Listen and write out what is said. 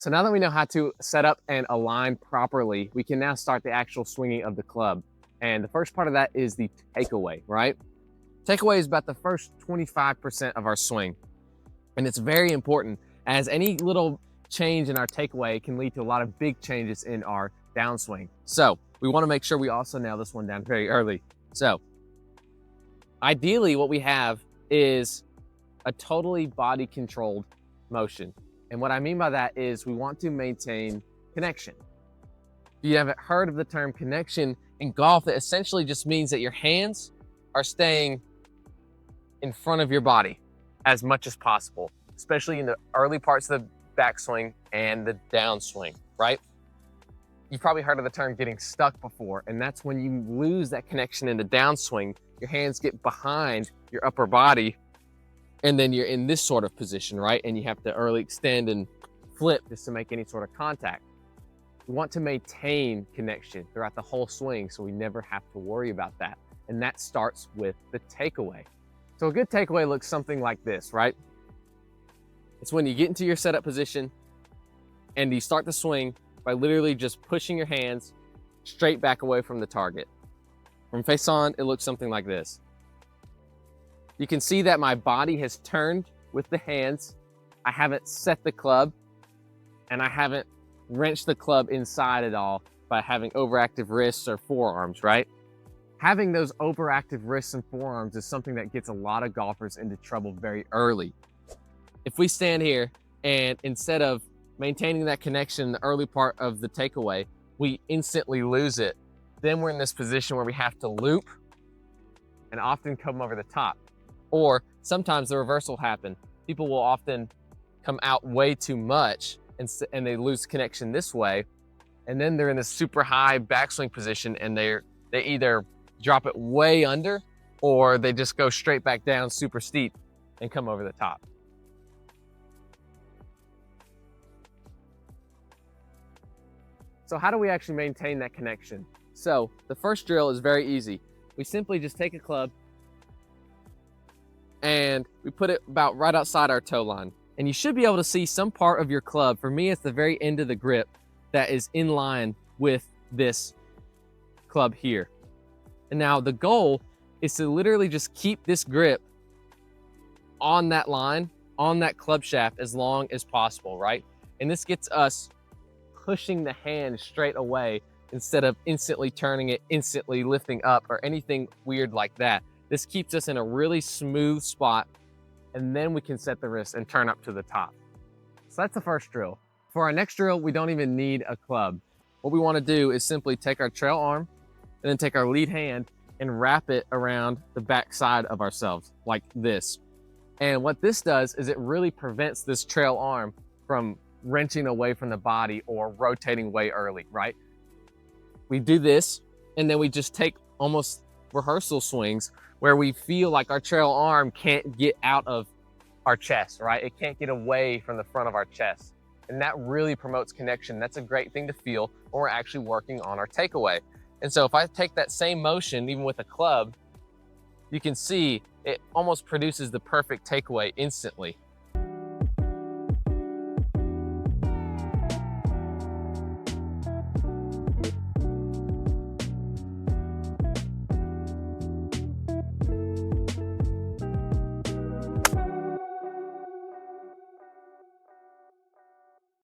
So now that we know how to set up and align properly, we can now start the actual swinging of the club. And the first part of that is the takeaway, right? Takeaway is about the first 25% of our swing. And it's very important, as any little change in our takeaway can lead to a lot of big changes in our downswing. So we want to make sure we also nail this one down very early. So ideally what we have is a totally body controlled motion. And what I mean by that is we want to maintain connection. If you haven't heard of the term connection in golf, it essentially just means that your hands are staying in front of your body as much as possible, especially in the early parts of the backswing and the downswing, right? You've probably heard of the term getting stuck before, and that's when you lose that connection in the downswing. Your hands get behind your upper body, and then you're in this sort of position, right? And you have to early extend and flip just to make any sort of contact. We want to maintain connection throughout the whole swing so we never have to worry about that. And that starts with the takeaway. So a good takeaway looks something like this, right? It's when you get into your setup position and you start the swing by literally just pushing your hands straight back away from the target. From face on, it looks something like this. You can see that my body has turned with the hands. I haven't set the club, and I haven't wrenched the club inside at all by having overactive wrists or forearms, right? Having those overactive wrists and forearms is something that gets a lot of golfers into trouble very early. If we stand here and instead of maintaining that connection in the early part of the takeaway, we instantly lose it, then we're in this position where we have to loop and often come over the top. Or sometimes the reverse will happen. People will often come out way too much and they lose connection this way. And then they're in this super high backswing position and they either drop it way under or they just go straight back down super steep and come over the top. So how do we actually maintain that connection? So the first drill is very easy. We simply just take a club and we put it about right outside our toe line. And you should be able to see some part of your club. For me, it's the very end of the grip that is in line with this club here. And now the goal is to literally just keep this grip on that line, on that club shaft as long as possible, right? And this gets us pushing the hand straight away instead of instantly turning it, instantly lifting up or anything weird like that. This keeps us in a really smooth spot, and then we can set the wrist and turn up to the top. So that's the first drill. For our next drill, we don't even need a club. What we want to do is simply take our trail arm and then take our lead hand and wrap it around the back side of ourselves like this. And what this does is it really prevents this trail arm from wrenching away from the body or rotating way early, right? We do this and then we just take almost rehearsal swings where we feel like our trail arm can't get out of our chest, right? It can't get away from the front of our chest. And that really promotes connection. That's a great thing to feel when we're actually working on our takeaway. And so if I take that same motion, even with a club, you can see it almost produces the perfect takeaway instantly.